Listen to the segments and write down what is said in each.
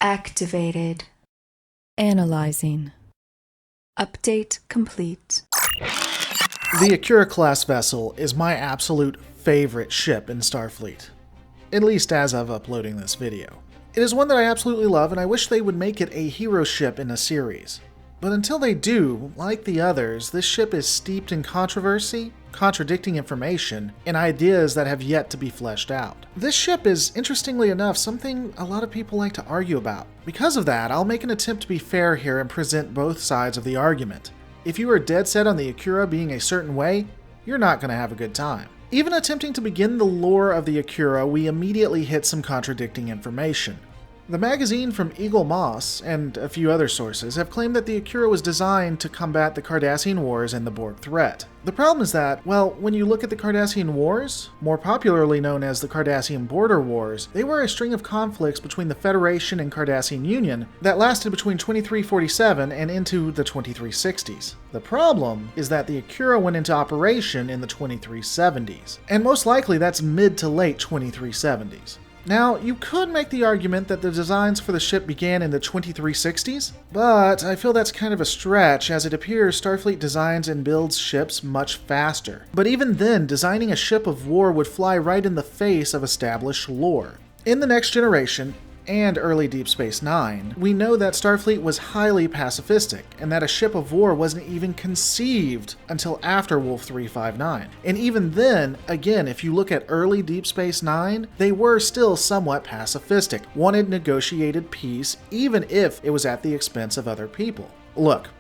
Activated. Analyzing. Update complete. The Akira Class vessel is my absolute favorite ship in Starfleet, at least as of uploading this video. It is one that I absolutely love, and I wish they would make it a hero ship in a series. But until they do, like the others, this ship is steeped in controversy, contradicting information, and ideas that have yet to be fleshed out. This ship is, interestingly enough, something a lot of people like to argue about. Because of that, I'll make an attempt to be fair here and present both sides of the argument. If you are dead set on the Akira being a certain way, you're not going to have a good time. Even attempting to begin the lore of the Akira, we immediately hit some contradicting information. The magazine from Eagle Moss, and a few other sources, have claimed that the Akira was designed to combat the Cardassian Wars and the Borg threat. The problem is that, well, when you look at the Cardassian Wars, more popularly known as the Cardassian Border Wars, they were a string of conflicts between the Federation and Cardassian Union that lasted between 2347 and into the 2360s. The problem is that the Akira went into operation in the 2370s, and most likely that's mid to late 2370s. Now, you could make the argument that the designs for the ship began in the 2360s, but I feel that's kind of a stretch, as it appears Starfleet designs and builds ships much faster. But even then, designing a ship of war would fly right in the face of established lore. In the Next Generation, and early Deep Space Nine, we know that Starfleet was highly pacifistic, and that a ship of war wasn't even conceived until after Wolf 359. And even then, again, if you look at early Deep Space Nine, they were still somewhat pacifistic, wanted negotiated peace, even if it was at the expense of other people. Look,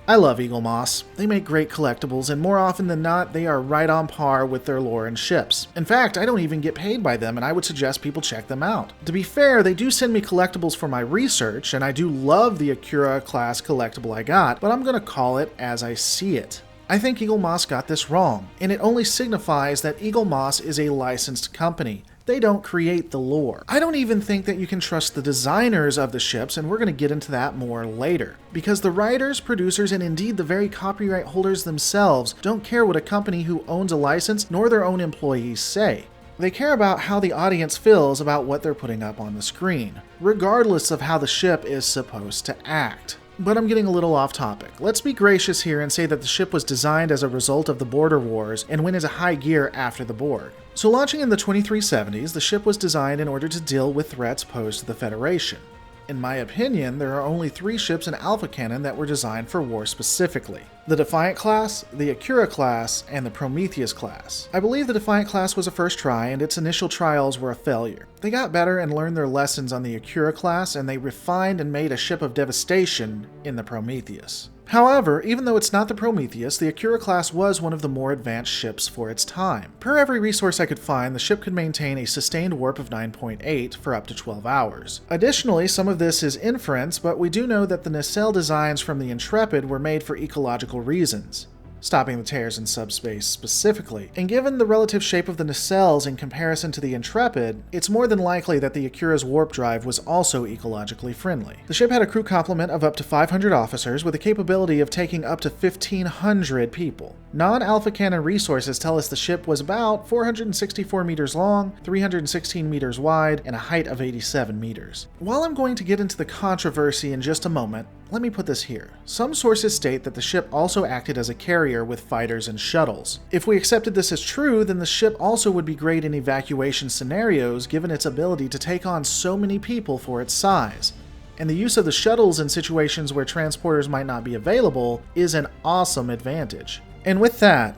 I love Eagle Moss. They make great collectibles, and more often than not, they are right on par with their lore and ships. In fact, I don't even get paid by them, and I would suggest people check them out. To be fair, they do send me collectibles for my research, and I do love the Akira Class collectible I got, but I'm gonna call it as I see it. I think Eagle Moss got this wrong, and it only signifies that Eagle Moss is a licensed company. They don't create the lore. I don't even think that you can trust the designers of the ships, and we're going to get into that more later. Because the writers, producers, and indeed the very copyright holders themselves don't care what a company who owns a license nor their own employees say. They care about how the audience feels about what they're putting up on the screen, regardless of how the ship is supposed to act. But I'm getting a little off topic. Let's be gracious here and say that the ship was designed as a result of the Border Wars and went into high gear after the Borg. So launching in the 2370s, the ship was designed in order to deal with threats posed to the Federation. In my opinion, there are only 3 ships in Alpha Canon that were designed for war specifically. The Defiant Class, the Akira Class, and the Prometheus Class. I believe the Defiant Class was a first try, and its initial trials were a failure. They got better and learned their lessons on the Akira Class, and they refined and made a ship of devastation in the Prometheus. However, even though it's not the Prometheus, the Akira Class was one of the more advanced ships for its time. Per every resource I could find, the ship could maintain a sustained warp of 9.8 for up to 12 hours. Additionally, some of this is inference, but we do know that the nacelle designs from the Intrepid were made for ecological reasons, stopping the tears in subspace specifically. And given the relative shape of the nacelles in comparison to the Intrepid, it's more than likely that the Akira's warp drive was also ecologically friendly. The ship had a crew complement of up to 500 officers with a capability of taking up to 1,500 people. Non-Alpha Canon resources tell us the ship was about 464 meters long, 316 meters wide, and a height of 87 meters. While I'm going to get into the controversy in just a moment, let me put this here. Some sources state that the ship also acted as a carrier with fighters and shuttles. If we accepted this as true, then the ship also would be great in evacuation scenarios given its ability to take on so many people for its size. And the use of the shuttles in situations where transporters might not be available is an awesome advantage. And with that,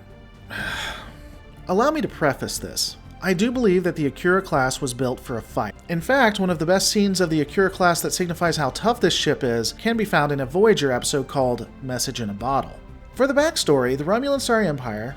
allow me to preface this. I do believe that the Akira Class was built for a fight. In fact, one of the best scenes of the Akira Class that signifies how tough this ship is can be found in a Voyager episode called Message in a Bottle. For the backstory, the Romulan Star Empire,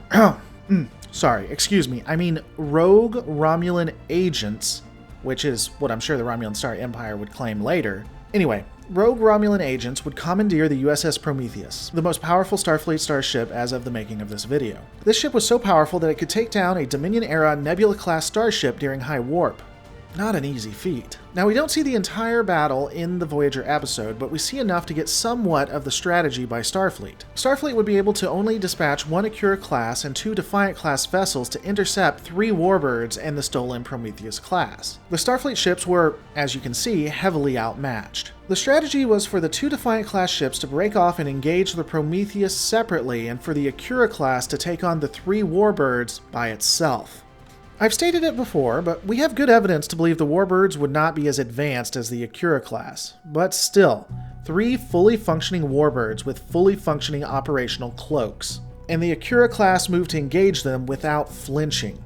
rogue Romulan agents, which is what I'm sure the Romulan Star Empire would claim later. Anyway, rogue Romulan agents would commandeer the USS Prometheus, the most powerful Starfleet starship as of the making of this video. This ship was so powerful that it could take down a Dominion-era Nebula-class starship during high warp. Not an easy feat. Now, we don't see the entire battle in the Voyager episode, but we see enough to get somewhat of the strategy by Starfleet. Starfleet would be able to only dispatch 1 Akira Class and 2 Defiant Class vessels to intercept 3 Warbirds and the stolen Prometheus class. The Starfleet ships were, as you can see, heavily outmatched. The strategy was for the 2 Defiant Class ships to break off and engage the Prometheus separately, and for the Akira Class to take on the 3 Warbirds by itself. I've stated it before, but we have good evidence to believe the Warbirds would not be as advanced as the Akira Class. But still, 3 fully functioning Warbirds with fully functioning operational cloaks. And the Akira Class moved to engage them without flinching.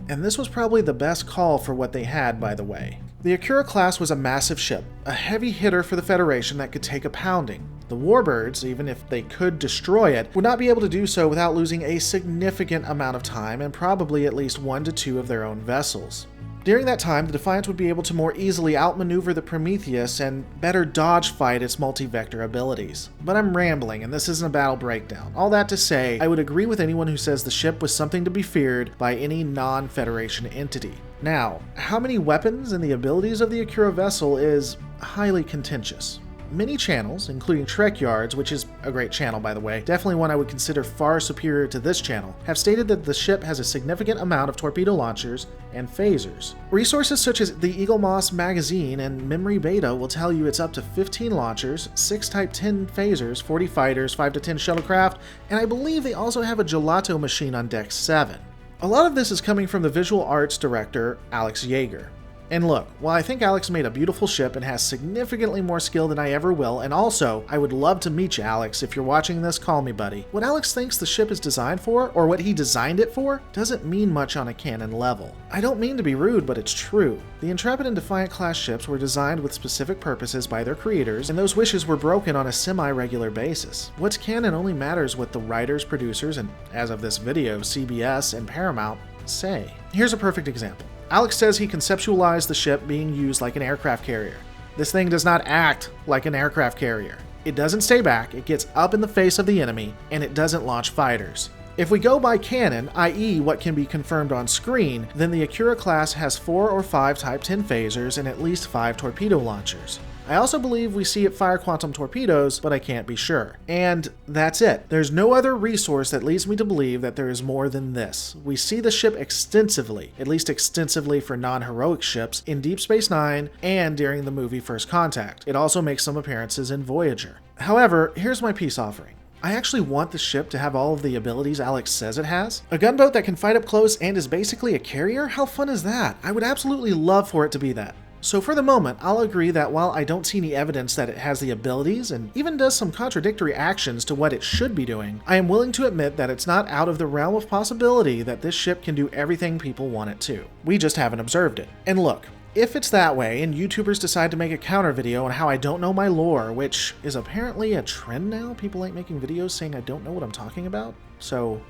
And this was probably the best call for what they had, by the way. The Akira Class was a massive ship, a heavy hitter for the Federation that could take a pounding. The Warbirds, even if they could destroy it, would not be able to do so without losing a significant amount of time and probably at least 1 to 2 of their own vessels. During that time, the Defiant would be able to more easily outmaneuver the Prometheus and better dodge fight its multi-vector abilities. But I'm rambling, and this isn't a battle breakdown. All that to say, I would agree with anyone who says the ship was something to be feared by any non-Federation entity. Now, how many weapons and the abilities of the Akira vessel is highly contentious. Many channels, including Trek Yards, which is a great channel by the way, definitely one I would consider far superior to this channel, have stated that the ship has a significant amount of torpedo launchers and phasers. Resources such as the Eagle Moss magazine and Memory Beta will tell you it's up to 15 launchers, 6 Type 10 phasers, 40 fighters, 5 to 10 shuttlecraft, and I believe they also have a gelato machine on Deck 7. A lot of this is coming from the visual arts director, Alex Yeager. And look, while I think Alex made a beautiful ship and has significantly more skill than I ever will, and also, I would love to meet you, Alex. If you're watching this, call me, buddy. What Alex thinks the ship is designed for, or what he designed it for, doesn't mean much on a canon level. I don't mean to be rude, but it's true. The Intrepid and Defiant class ships were designed with specific purposes by their creators, and those wishes were broken on a semi-regular basis. What's canon only matters what the writers, producers, and, as of this video, CBS and Paramount say. Here's a perfect example. Alex says he conceptualized the ship being used like an aircraft carrier. This thing does not act like an aircraft carrier. It doesn't stay back, it gets up in the face of the enemy, and it doesn't launch fighters. If we go by canon, i.e. what can be confirmed on screen, then the Akira class has 4 or 5 Type 10 phasers and at least 5 torpedo launchers. I also believe we see it fire quantum torpedoes, but I can't be sure. And that's it. There's no other resource that leads me to believe that there is more than this. We see the ship extensively, at least extensively for non-heroic ships, in Deep Space Nine and during the movie First Contact. It also makes some appearances in Voyager. However, here's my peace offering. I actually want the ship to have all of the abilities Alex says it has. A gunboat that can fight up close and is basically a carrier? How fun is that? I would absolutely love for it to be that. So for the moment, I'll agree that while I don't see any evidence that it has the abilities and even does some contradictory actions to what it should be doing, I am willing to admit that it's not out of the realm of possibility that this ship can do everything people want it to. We just haven't observed it. And look, if it's that way and YouTubers decide to make a counter video on how I don't know my lore, which is apparently a trend now, people ain't making videos saying I don't know what I'm talking about, so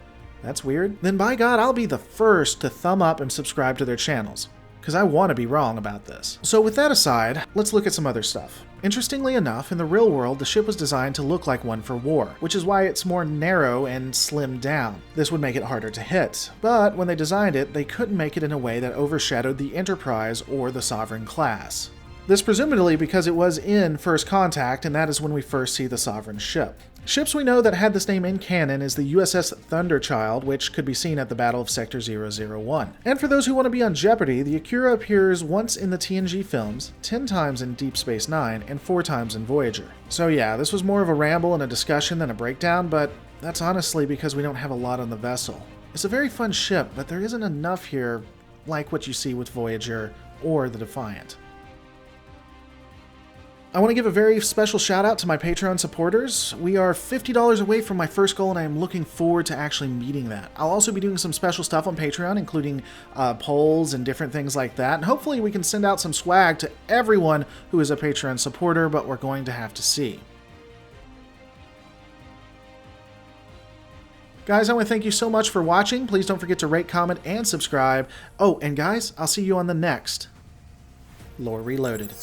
that's weird, then by God, I'll be the first to thumb up and subscribe to their channels, because I want to be wrong about this. So with that aside, let's look at some other stuff. Interestingly enough, in the real world, the ship was designed to look like one for war, which is why it's more narrow and slimmed down. This would make it harder to hit, but when they designed it, they couldn't make it in a way that overshadowed the Enterprise or the Sovereign class. This presumably because it was in First Contact, and that is when we first see the Sovereign ship. Ships we know that had this name in canon is the USS Thunderchild, which could be seen at the Battle of Sector 001. And for those who want to be on Jeopardy, the Akira appears once in the TNG films, 10 times in Deep Space Nine, and 4 times in Voyager. So yeah, this was more of a ramble and a discussion than a breakdown, but that's honestly because we don't have a lot on the vessel. It's a very fun ship, but there isn't enough here like what you see with Voyager or the Defiant. I want to give a very special shout out to my Patreon supporters. We are $50 away from my first goal, and I am looking forward to actually meeting that. I'll also be doing some special stuff on Patreon, including polls and different things like that. And hopefully we can send out some swag to everyone who is a Patreon supporter, but we're going to have to see. Guys, I want to thank you so much for watching. Please don't forget to rate, comment, and subscribe. Oh, and guys, I'll see you on the next Lore Reloaded.